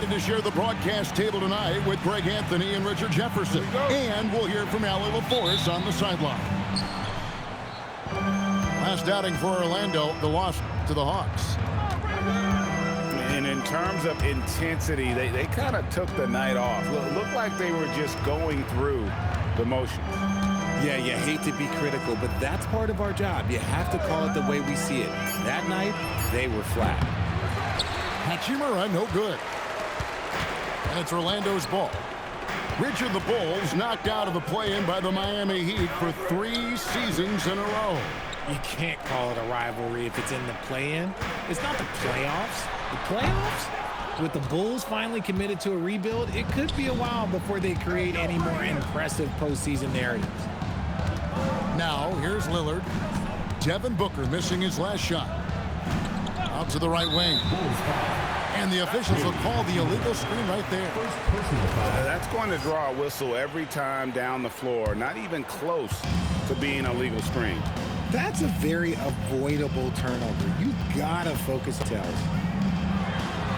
excited to share the broadcast table tonight with Greg Anthony and Richard Jefferson. And we'll hear from Allie LaForce on the sideline. Last outing for Orlando, the loss to the Hawks. And in terms of intensity, they kind of took the night off. Looked like they were just going through the motions. Yeah, you hate to be critical, but that's part of our job. You have to call it the way we see it. That night, they were flat. Hachimura, no good. And it's Orlando's ball. Richard, the Bulls knocked out of the play-in by the Miami Heat for 3 seasons in a row. You can't call it a rivalry if it's in the play-in. It's not the playoffs. The playoffs? With the Bulls finally committed to a rebuild, it could be a while before they create any more impressive postseason narratives. Now, here's Lillard. Devin Booker missing his last shot. Out to the right wing. And the officials will call the illegal screen right there. That's going to draw a whistle every time down the floor. Not even close to being a legal screen. That's a very avoidable turnover. You gotta focus, Tells.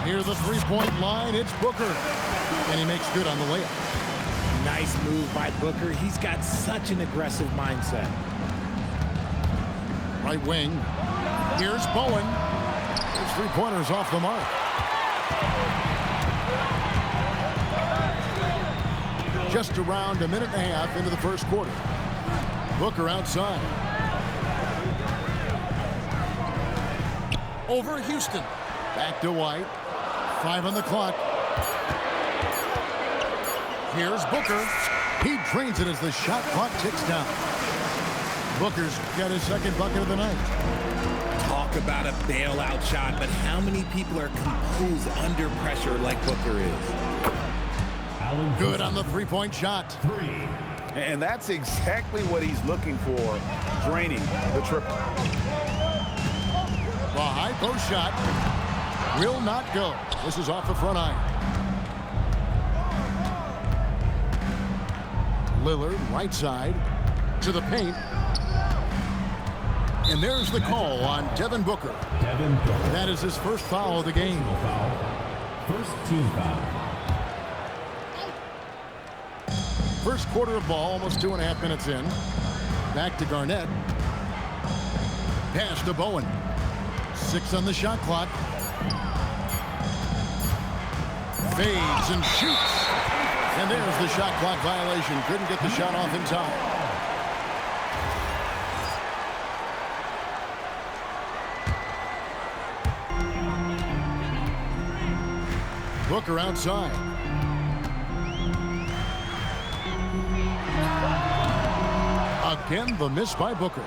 Near the three-point line, it's Booker. And he makes good on the layup. Nice move by Booker. He's got such an aggressive mindset. Right wing. Here's Bowen. His three-pointers off the mark. Just around a minute and a half into the first quarter. Booker outside. Over Houston. Back to White. 5 on the clock. Here's Booker. He drains it as the shot clock ticks down. Booker's got his second bucket of the night. Talk about a bailout shot, but how many people are composed under pressure like Booker is? Good on the three-point shot. And that's exactly what he's looking for, draining the triple. The high post shot will not go. This is off the front iron. Lillard, right side, to the paint. And there's the call on Devin Booker. That is his first foul of the game. First team foul. First quarter of ball, almost 2.5 minutes in. Back to Garnett. Pass to Bowen. 6 on the shot clock. Fades and shoots. And there's the shot clock violation. Couldn't get the shot off in time. Booker outside. Again, the miss by Booker.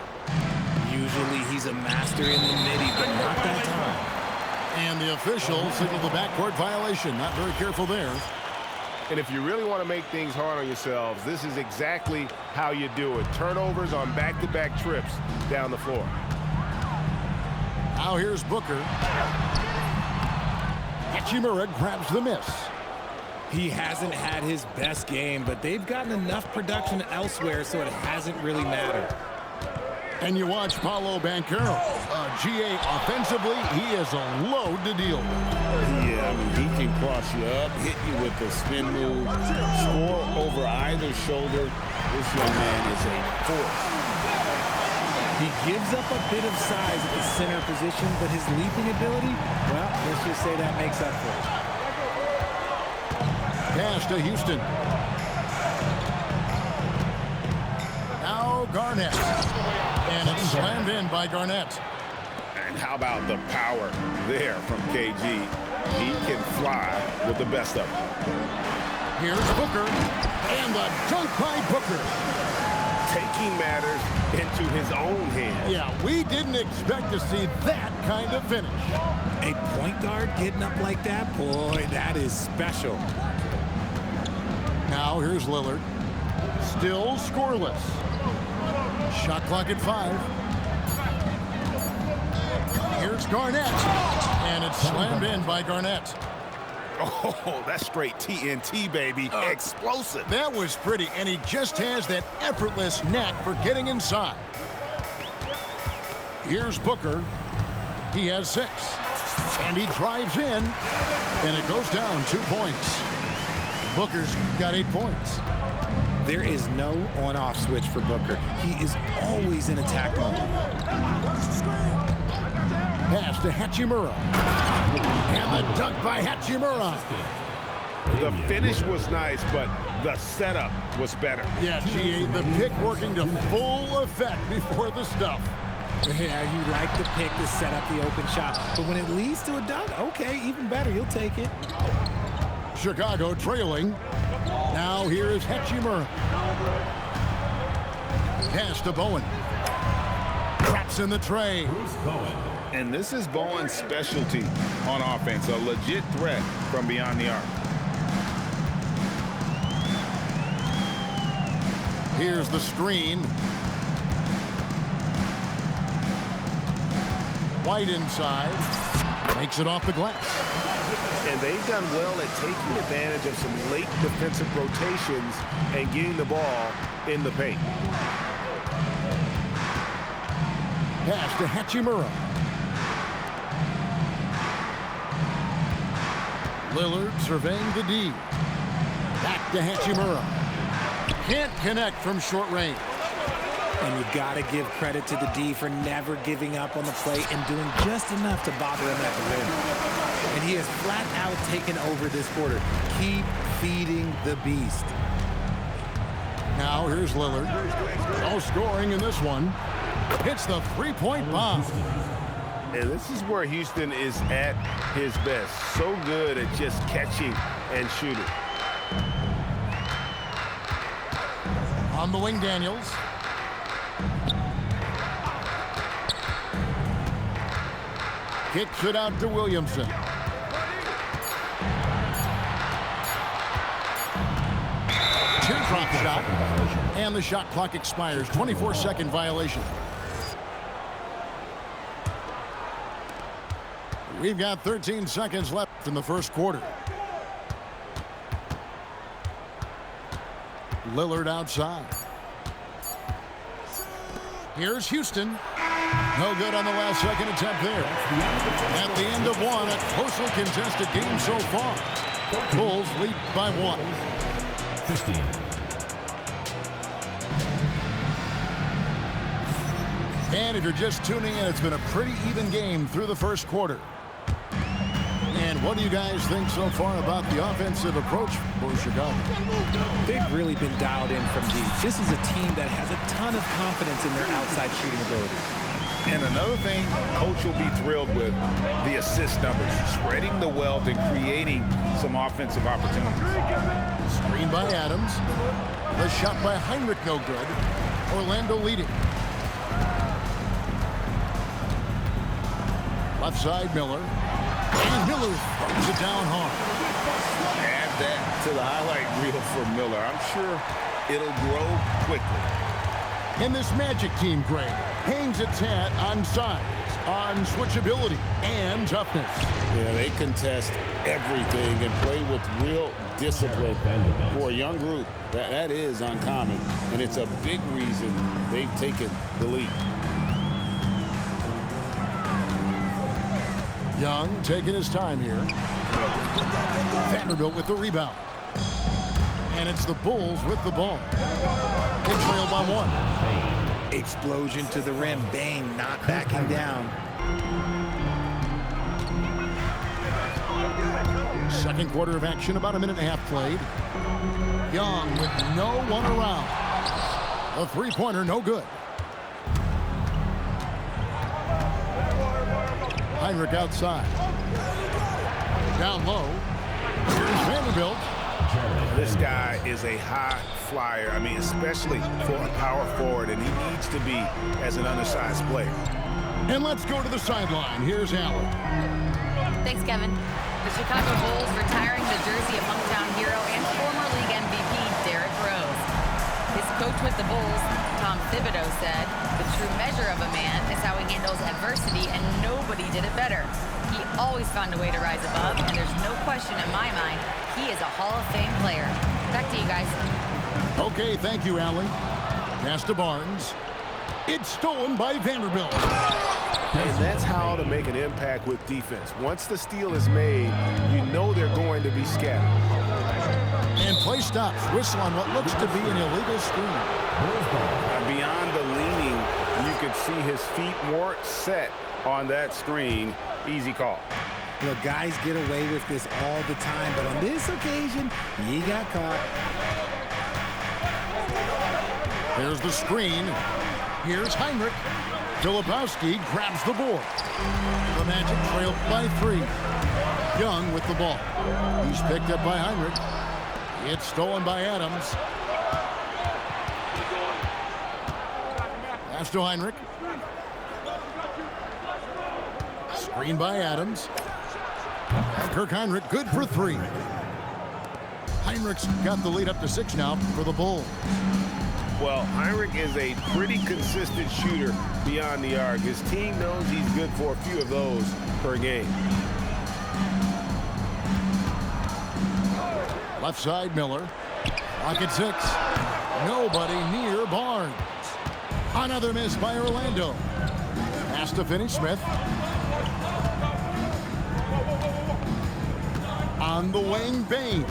Usually he's a master in the midi, but not that time. And the official signaled the backcourt violation. Not very careful there. And if you really want to make things hard on yourselves, this is exactly how you do it. Turnovers on back-to-back trips down the floor. Now here's Booker. Hachimura grabs the miss. He hasn't had his best game, but they've gotten enough production elsewhere, so it hasn't really mattered. And you watch Paolo Banchero. GA offensively, he is a load to deal with. Yeah, I mean, he can cross you up, hit you with the spin move, score over either shoulder. This young man is a force. He gives up a bit of size at the center position, but his leaping ability, well, let's just say that makes up for it. Pass to Houston. Now Garnett. And it's slammed in by Garnett. And how about the power there from KG? He can fly with the best of them. Here's Booker. And the dunk by Booker. Taking matters into his own hands. Yeah, we didn't expect to see that kind of finish. A point guard getting up like that, boy, that is special. Now here's Lillard. Still scoreless. Shot clock at 5. Here's Garnett. And it's slammed in by Garnett. Oh, that's straight TNT, baby. Explosive. That was pretty, and he just has that effortless knack for getting inside. Here's Booker. He has 6. And he drives in, and it goes down 2 points. Booker's got 8 points. There is no on-off switch for Booker. He is always in attack mode. Pass to Hachimura. And the dunk by Hachimura. The finish was nice, but the setup was better. Yeah, GA, the pick working to full effect before the stuff. Yeah, you like the pick to set up the open shot. But when it leads to a dunk, okay, even better. You'll take it. Chicago trailing. Now here is Hachimura. Pass to Bowen. Traps in the tray. And this is Bowen's specialty on offense, a legit threat from beyond the arc. Here's the screen. White inside. Makes it off the glass. And they've done well at taking advantage of some late defensive rotations and getting the ball in the paint. Pass to Hachimura. Lillard surveying the D. Back to Hachimura. Can't connect from short range. And you've got to give credit to the D for never giving up on the play and doing just enough to bother him at the rim. And he has flat out taken over this quarter. Keep feeding the beast. Now here's Lillard. No scoring in this one. Hits the three-point bomb. And this is where Houston is at his best. So good at just catching and shooting. On the wing, Daniels. Kicks it out to Williamson. Teardrop shot. And the shot clock expires. 24-second violation. We've got 13 seconds left in the first quarter. Lillard outside. Here's Houston. No good on the last second attempt there. At the end of one, a closely contested game so far. Bulls lead by 1. 15. And if you're just tuning in, it's been a pretty even game through the first quarter. And what do you guys think so far about the offensive approach for Chicago? They've really been dialed in from deep. This is a team that has a ton of confidence in their outside shooting ability. And another thing Coach will be thrilled with, the assist numbers, spreading the wealth and creating some offensive opportunities. Screen by Adams. The shot by Heinrich, no good. Orlando leading. Left side, Miller. And Miller throws it down hard. Add that to the highlight reel for Miller. I'm sure it'll grow quickly. And this Magic team, Greg, hangs its hat on size, on switchability, and toughness. Yeah, they contest everything and play with real discipline. For a young group, that is uncommon, and it's a big reason they've taken the lead. Young taking his time here. Vanderbilt with the rebound. And it's the Bulls with the ball. They trail by 1. Explosion to the rim. Bang, not backing down. Second quarter of action, about a minute and a half played. Young with no one around. A three-pointer, no good. Heinrich outside. Down low. Here's Vanderbilt. This guy is a high flyer. I mean, especially for a power forward, and he needs to be as an undersized player. And let's go to the sideline. Here's Allen. Thanks, Kevin. The Chicago Bulls retiring the jersey of hometown hero and former league MVP Derrick Rose. His coach with the Bulls, Tom Thibodeau, said, "The true measure of a man is how he handles adversity, and nobody did it better. He always found a way to rise above, and there's no question in my mind he is a Hall of Fame player." Back to you guys. Okay, thank you, Allen. Pass to Barnes. It's stolen by Vanderbilt. And that's how to make an impact with defense. Once the steal is made, you know they're going to be scattered. And play stops. Whistle on what looks to be an illegal screen. Beyond the leaning, you could see his feet weren't set on that screen. Easy call. Look, guys get away with this all the time, but on this occasion, he got caught. There's the screen. Here's Heinrich. Filipowski grabs the board. The Magic trail by 3. Young with the ball. He's picked up by Heinrich. It's stolen by Adams. Pass to Heinrich. Screen by Adams. And Kirk Heinrich good for 3. Heinrich's got the lead up to 6 now for the Bulls. Well, Heinrich is a pretty consistent shooter beyond the arc. His team knows he's good for a few of those per game. Left side, Miller. Lock at 6. Nobody near Barnes. Another miss by Orlando. Pass to Finney-Smith. On the wing, Bane.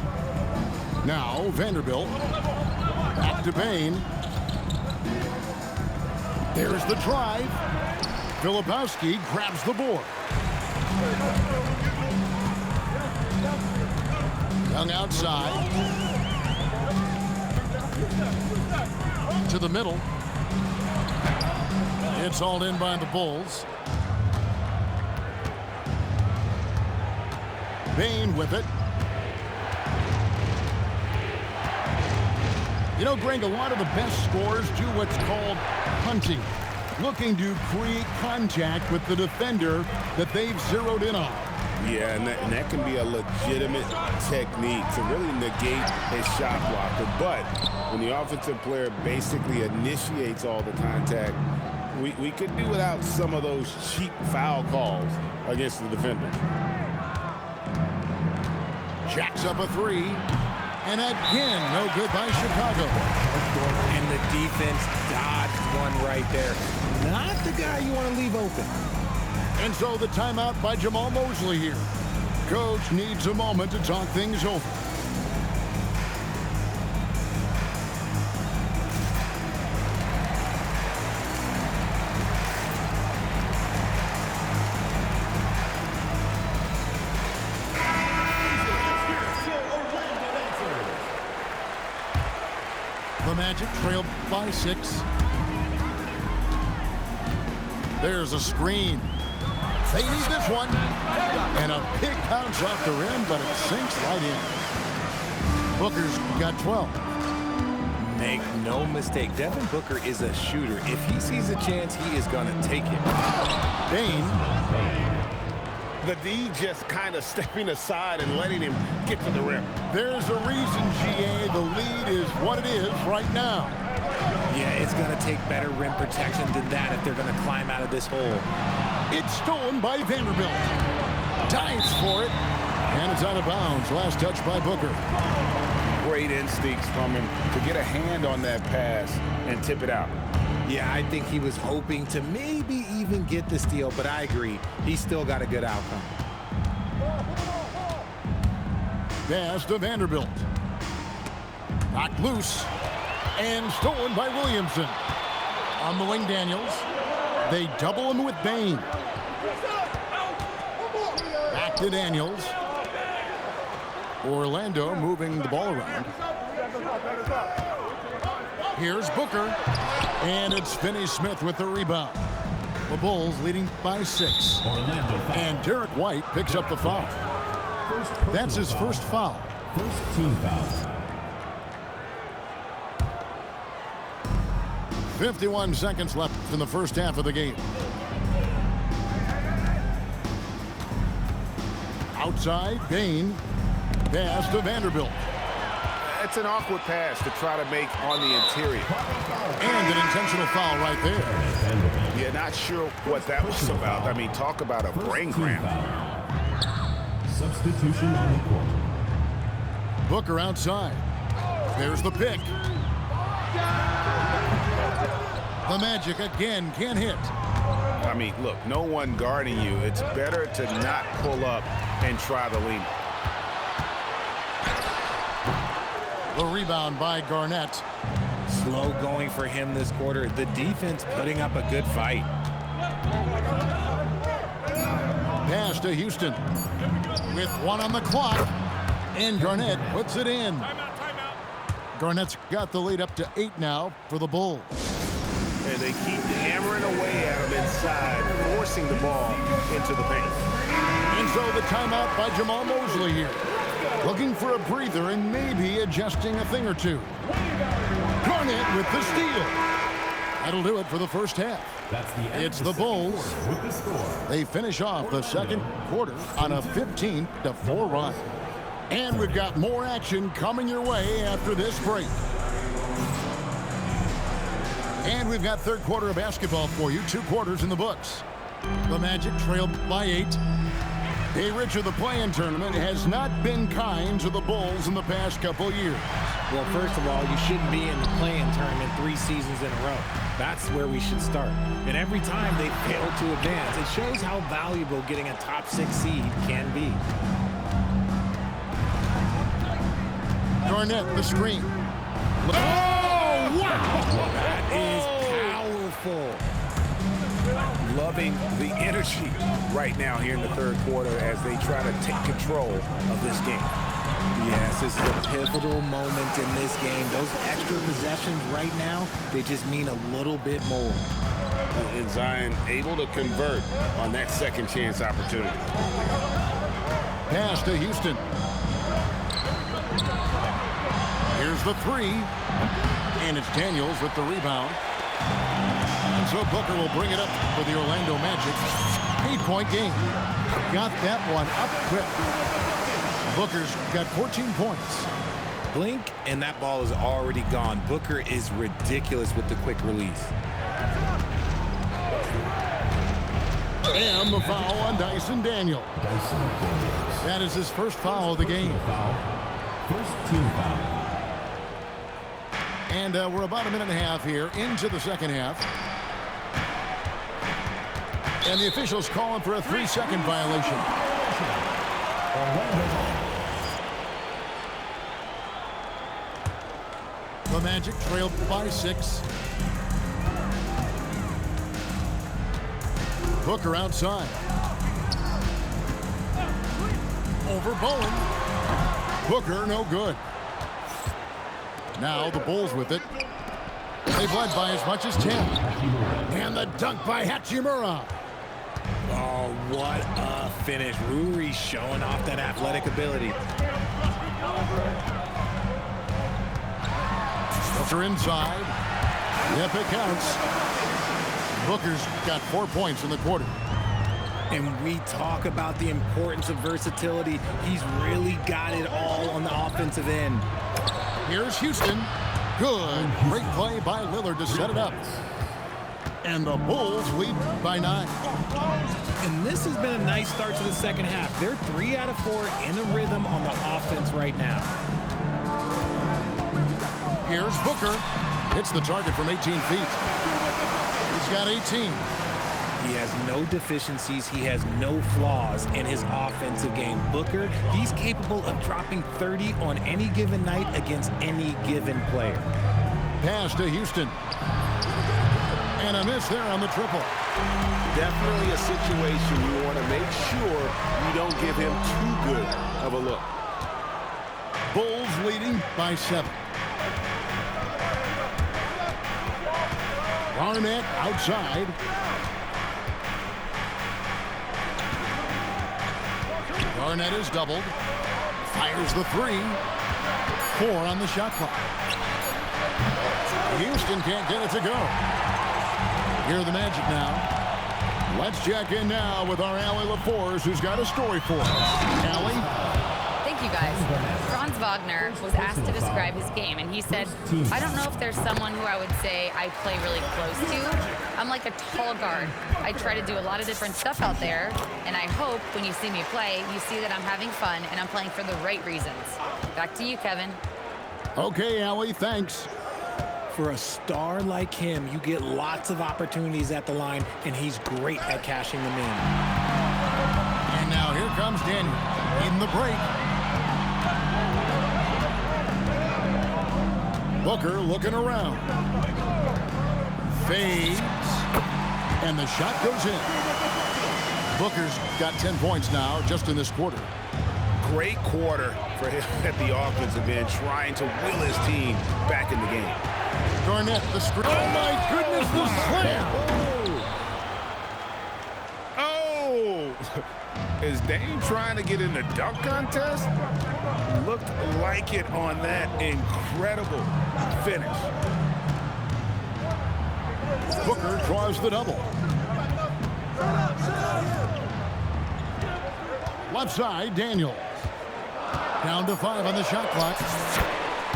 Now, Vanderbilt. Back to Bane. There's the drive. Filipowski grabs the board. Young outside. To the middle. It's hauled in by the Bulls. Bane with it. You know, Greg, a lot of the best scorers do what's called hunting, looking to create contact with the defender that they've zeroed in on. Yeah, and that can be a legitimate technique to really negate a shot blocker. But when the offensive player basically initiates all the contact, we could do without some of those cheap foul calls against the defender. Jacks up a 3. And again, no good by Chicago. And the defense dodged one right there. Not the guy you want to leave open. And so the timeout by Jamal Mosley here. Coach needs a moment to talk things over. The Magic trail by 6. There's a screen. They need this one. And a big bounce off the rim, but it sinks right in. Booker's got 12. Make no mistake, Devin Booker is a shooter. If he sees a chance, he is going to take it. Bane. The D just kind of stepping aside and letting him get to the rim. There's a reason, GA, the lead is what it is right now. Yeah, it's going to take better rim protection than that if they're going to climb out of this hole. It's stolen by Vanderbilt. Dives for it. And it's out of bounds. Last touch by Booker. Great instincts from him to get a hand on that pass and tip it out. Yeah, I think he was hoping to maybe even get the steal, but I agree. He's still got a good outcome. Pass to Vanderbilt. Knocked loose. And stolen by Williamson. On the wing, Daniels. They double him with Bane. Back to Daniels. Orlando moving the ball around. Here's Booker. And it's Finney-Smith with the rebound. The Bulls leading by 6. And Derek White picks up the foul. That's his first foul. First team foul. 51 seconds left in the first half of the game. Outside, Bane. Pass to Vanderbilt. It's an awkward pass to try to make on the interior. And an intentional foul right there. Yeah, not sure what that was about. I mean, talk about a brain cramp. Substitution on the court. The Magic again can't hit. I mean, look, no one guarding you. It's better to not pull up and try the lean. The rebound by Garnett. Slow going for him this quarter. The defense putting up a good fight. Pass to Houston. With 1 on the clock. And Garnett puts it in. Garnett's got the lead up to 8 now for the Bulls. And they keep hammering away at him inside, forcing the ball into the paint. And so the timeout by Jamal Mosley here. Looking for a breather and maybe adjusting a thing or two. Garnett with the steal. That'll do it for the first half. It's the Bulls. They finish off the second quarter on a 15-4 run. And we've got more action coming your way after this break. And we've got third quarter of basketball for you. 2 quarters in the books. The Magic trailed by 8. Hey, Richard, the play-in tournament has not been kind to the Bulls in the past couple years. Well, first of all, you shouldn't be in the play-in tournament 3 seasons in a row. That's where we should start. And every time they fail to advance, it shows how valuable getting a top 6 seed can be. Garnett, the screen. Oh, wow! That is powerful. Loving the energy right now here in the third quarter as they try to take control of this game. Yes, this is a pivotal moment in this game. Those extra possessions right now, they just mean a little bit more. And Zion able to convert on that second chance opportunity. Pass to Houston. Here's the 3. And it's Daniels with the rebound. And so Booker will bring it up for the Orlando Magic. 8-point game. Got that one up quick. Booker's got 14 points. Blink, and that ball is already gone. Booker is ridiculous with the quick release. And the foul on Dyson Daniel. That is his first foul of the game. First team foul. And we're about a minute and a half here into the second half. And the officials calling for a 3-second violation. The Magic trailed by 6. Booker outside. Over Bowen. Booker no good. Now the Bulls with it. They've led by as much as 10. And the dunk by Hachimura. Oh, what a finish. Ruri showing off that athletic ability. Booker inside. Yep, it counts. Booker's got 4 points in the quarter. And we talk about the importance of versatility. He's really got it all on the offensive end. Here's Houston. Good. Great play by Lillard to set it up. And the Bulls lead by 9. And this has been a nice start to the second half. They're 3 out of 4 in a rhythm on the offense right now. Here's Booker. Hits the target from 18 feet. He's got 18. He has no deficiencies. He has no flaws in his offensive game. Booker, he's capable of dropping 30 on any given night against any given player. Pass to Houston. And a miss there on the triple. Definitely a situation you want to make sure you don't give him too good of a look. Bulls leading by 7. Garnett outside. Garnett is doubled. Fires the 3. 4 on the shot clock. Houston can't get it to go. Here are the Magic now. Let's check in now with our Allie LaForce, who's got a story for us. Allie? Thank you, guys. Franz Wagner was asked to describe his game, and he said, I don't know if there's someone who I would say I play really close to. I'm like a tall guard. I try to do a lot of different stuff out there, and I hope when you see me play, you see that I'm having fun and I'm playing for the right reasons. Back to you, Kevin. Okay, Allie, thanks. For a star like him, you get lots of opportunities at the line, and he's great at cashing them in. And now here comes Daniel in the break. Booker looking around. Fades. And the shot goes in. Booker's got 10 points now just in this quarter. Great quarter for him at the offensive end, trying to will his team back in the game. Garnett, the screen. Oh, my goodness, the slam. Oh! Is Dame trying to get in the dunk contest? Looked like it on that incredible finish. Booker draws the double. Left side, Daniels. Down to 5 on the shot clock.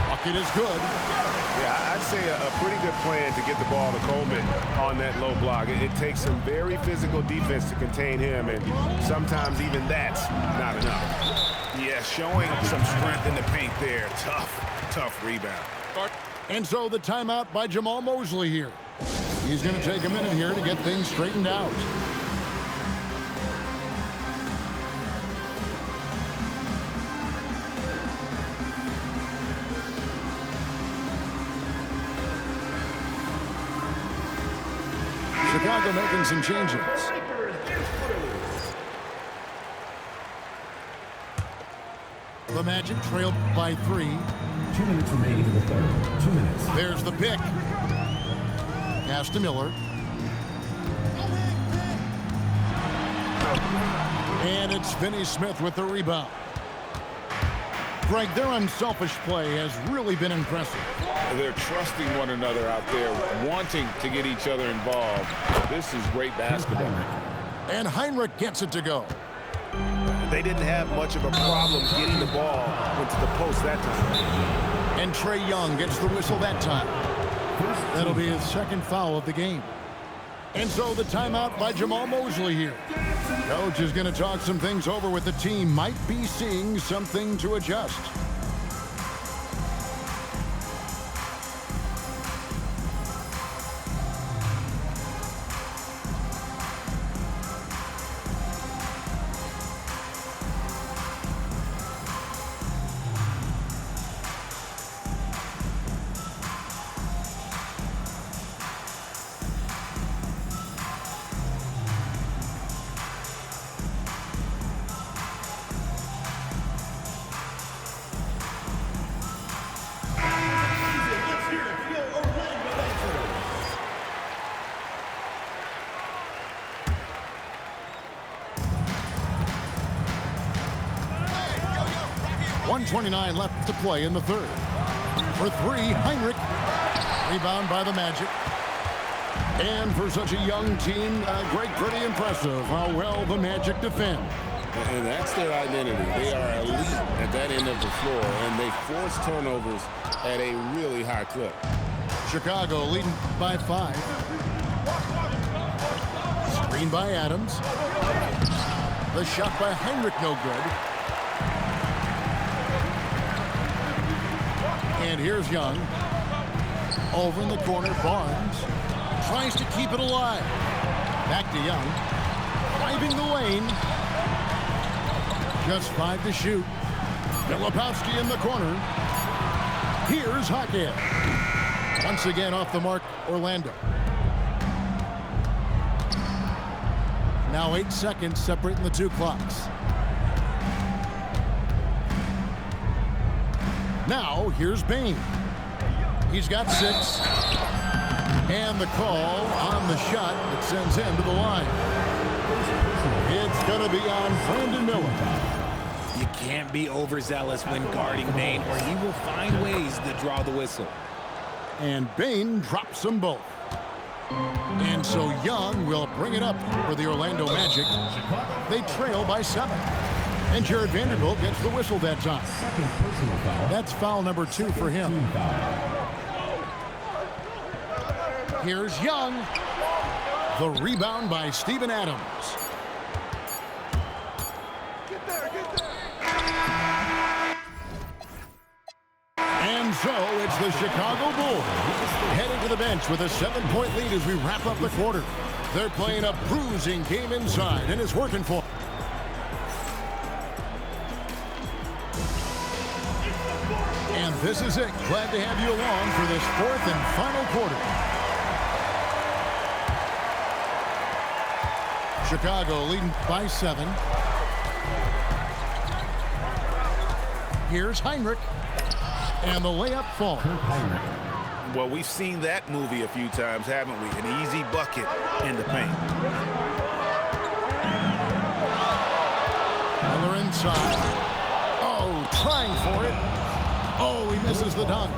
Bucket is good. Yeah, I'd say a pretty good plan to get the ball to Coleman on that low block. It takes some very physical defense to contain him, and sometimes even that's not enough. Yeah, showing some strength in the paint there. Tough rebound. And so the timeout by Jamal Mosley here. He's going to take a minute here to get things straightened out. Chicago making some changes. The Magic trailed by 3. 2 minutes remaining in the third. 2 minutes. There's the pick. Pass to Miller. And it's Finney Smith with the rebound. Greg, their unselfish play has really been impressive. They're trusting one another out there, wanting to get each other involved. This is great basketball. And Heinrich gets it to go. They didn't have much of a problem getting the ball into the post that time. And Trae Young gets the whistle that time. That'll be his second foul of the game. And so the timeout by Jamal Mosley here. Coach is going to talk some things over with the team. Might be seeing something to adjust. .29 left to play in the third. For 3, Heinrich. Rebound by the Magic. And for such a young team, Greg, pretty impressive how well the Magic defend. And that's their identity. They are elite at that end of the floor, and they force turnovers at a really high clip. Chicago leading by 5. Screen by Adams. The shot by Heinrich, no good. And here's Young. Over in the corner, Barnes tries to keep it alive. Back to Young. Driving the lane. Just 5 to shoot. Filipowski in the corner. Here's Hackett. Once again off the mark, Orlando. Now 8 seconds separating the 2 clocks. Now, here's Bane. He's got 6. And the call on the shot that sends him to the line. It's going to be on Brandon Miller. You can't be overzealous when guarding Bane, or he will find ways to draw the whistle. And Bane drops them both. And so Young will bring it up for the Orlando Magic. They trail by 7. And Jared Vanderbilt gets the whistle that time. That's foul number 2 for him. Here's Young. The rebound by Steven Adams. And so it's the Chicago Bulls heading to the bench with a 7-point lead as we wrap up the quarter. They're playing a bruising game inside, and it's working for them. And this is it. Glad to have you along for this 4th and final quarter. Chicago leading by 7. Here's Hinrich. And the layup falls. Well, we've seen that movie a few times, haven't we? An easy bucket in the paint. Miller inside. Oh, trying for it. Oh, he misses the dunk.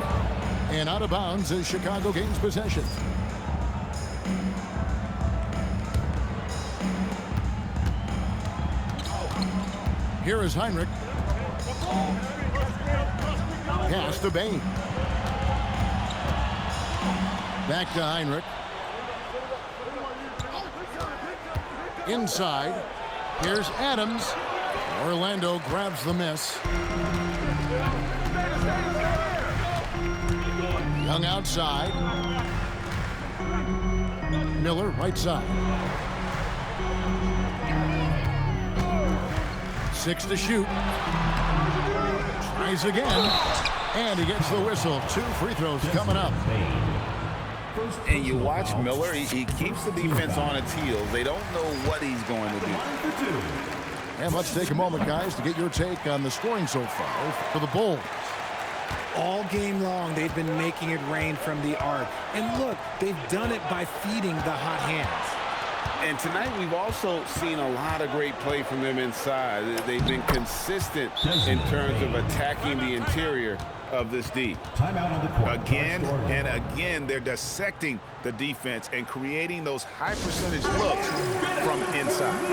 And out of bounds as Chicago gains possession. Here is Hinrich. Pass to Bane. Back to Hinrich. Inside. Here's Adams. Orlando grabs the miss. Young outside. Miller right side. 6 to shoot. Tries again. And he gets the whistle. 2 free throws coming up. And you watch Miller, he keeps the defense on its heels. They don't know what he's going to do. And let's take a moment, guys, to get your take on the scoring so far for the Bulls. All game long, they've been making it rain from the arc. And look, they've done it by feeding the hot hands. And tonight we've also seen a lot of great play from them inside. They've been consistent in terms of attacking the interior of this D. Again and again, they're dissecting the defense and creating those high percentage looks from inside.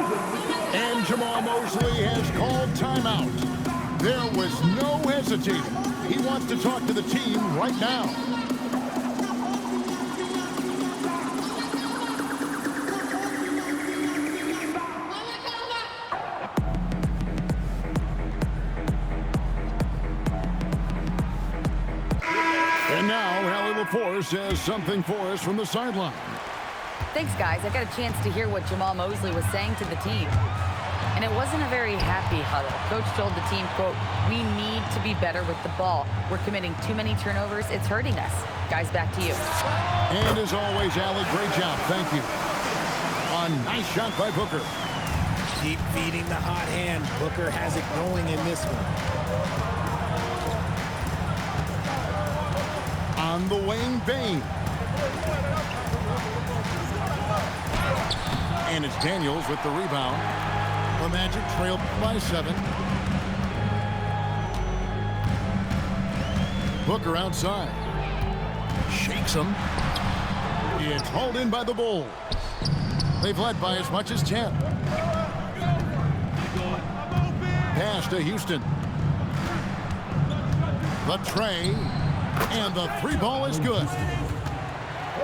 And Jamal Mosley has called timeout. There was no hesitating. He wants to talk to the team right now. And now, Allie LaForce has something for us from the sideline. Thanks, guys. I got a chance to hear what Jamal Mosley was saying to the team. And it wasn't a very happy huddle. Coach told the team, quote, "We need to be better with the ball. We're committing too many turnovers. It's hurting us." Guys, back to you. And as always, Allie, great job. Thank you. A nice shot by Booker. Keep feeding the hot hand. Booker has it going in this one. On the wing, Bane. And it's Daniels with the rebound. The Magic trail by 7. Booker outside. Shakes him. It's hauled in by the Bulls. They've led by as much as 10. Pass to Houston. The tray. And the 3 ball is good.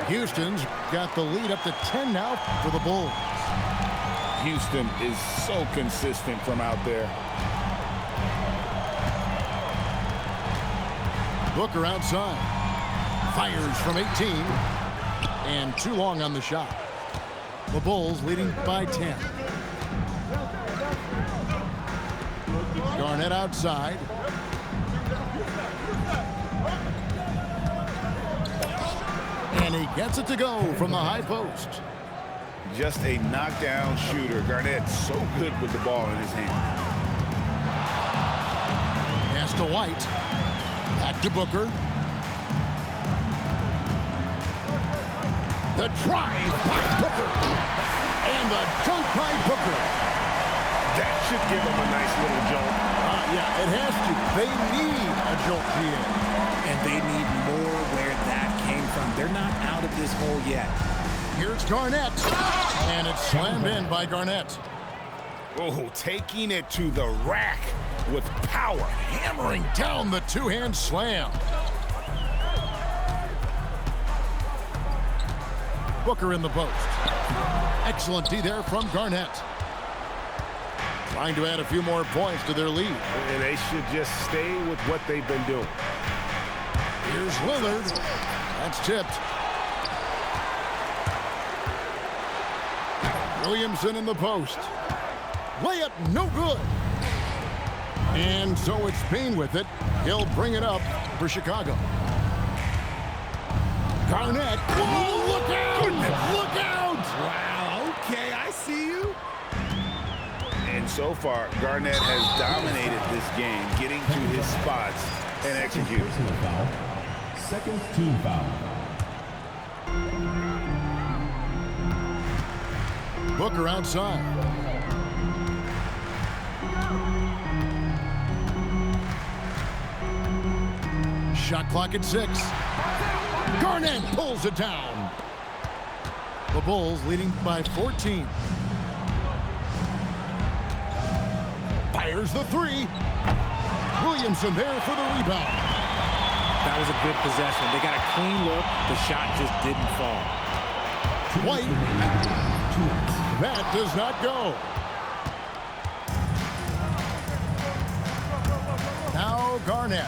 Houston's got the lead up to 10 now for the Bulls. Houston is so consistent from out there. Booker outside. Fires from 18. And too long on the shot. The Bulls leading by 10. Garnett outside. And he gets it to go from the high post. Just a knockdown shooter. Garnett so good with the ball in his hand. Pass to White. Back to Booker. The drive by Booker. And the dunk by Booker. That should give him a nice little jolt. Yeah, it has to. They need a jolt here. And they need more where that came from. They're not out of this hole yet. Here's Garnett. And it's slammed in by Garnett. Oh, taking it to the rack with power. Hammering down the two-hand slam. Booker in the post. Excellent D there from Garnett. Trying to add a few more points to their lead. And they should just stay with what they've been doing. Here's Lillard. That's tipped. Williamson in the post. Layup no good. And so it's Payne with it. He'll bring it up for Chicago. Garnett. Whoa, look out! Look out! Wow, okay, I see you. And so far, Garnett has dominated this game, getting to his spots and executing. Personal foul. Second team foul. Booker outside. Shot clock at 6. Garnett pulls it down. The Bulls leading by 14. Fires the 3. Williamson there for the rebound. That was a good possession. They got a clean look. The shot just didn't fall. White. That does not go. Now Garnett.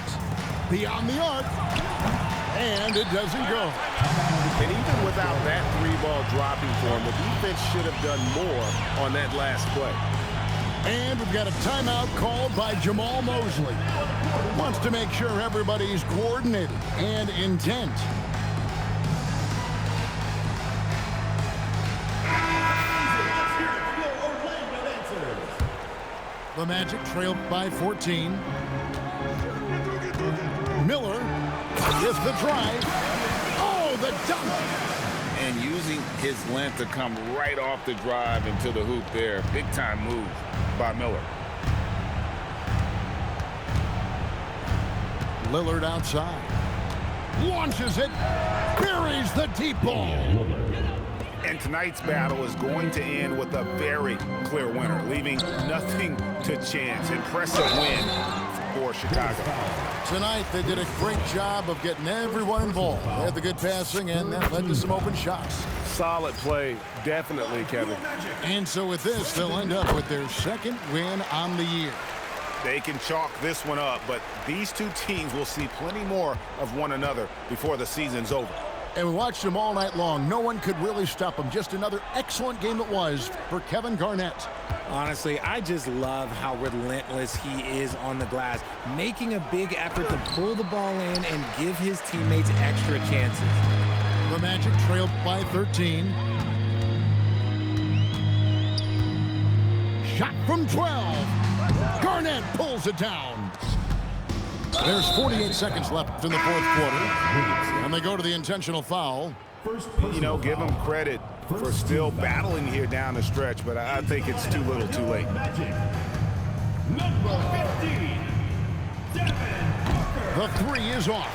Beyond the arc. And it doesn't go. And even without that 3-ball dropping for him, the defense should have done more on that last play. And we've got a timeout called by Jamal Mosley. Wants to make sure everybody's coordinated and intent. The Magic trail by 14. Miller is the drive. Oh, the dunk! And using his length to come right off the drive into the hoop there. Big time move by Miller. Lillard outside. Launches it. Buries the deep ball. And tonight's battle is going to end with a very clear winner, leaving nothing to chance. Impressive win for Chicago. Tonight, they did a great job of getting everyone involved. They had the good passing, and that led to some open shots. Solid play, definitely, Kevin. And so with this, they'll end up with their second win on the year. They can chalk this one up, but these two teams will see plenty more of one another before the season's over. And we watched them all night long. No one could really stop them. Just another excellent game it was for Kevin Garnett. Honestly, I just love how relentless he is on the glass, making a big effort to pull the ball in and give his teammates extra chances. The Magic trailed by 13. Shot from 12. Garnett pulls it down. There's 48 seconds left in the fourth quarter. And they go to the intentional foul. You know, give them credit for still battling here down the stretch, but I think it's too little too late. The 3 is off.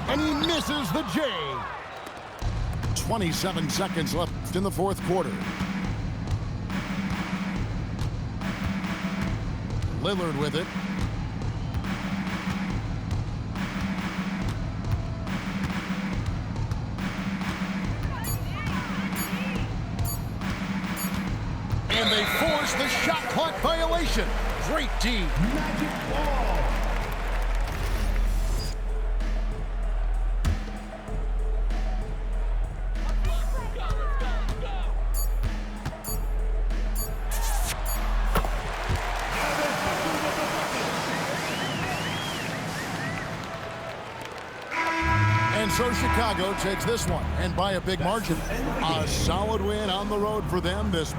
And he misses the J. 27 seconds left in the fourth quarter. Lillard with it. And they force the shot clock violation. Great team. Magic ball. And so Chicago takes this one, and by a big margin. A solid win on the road for them this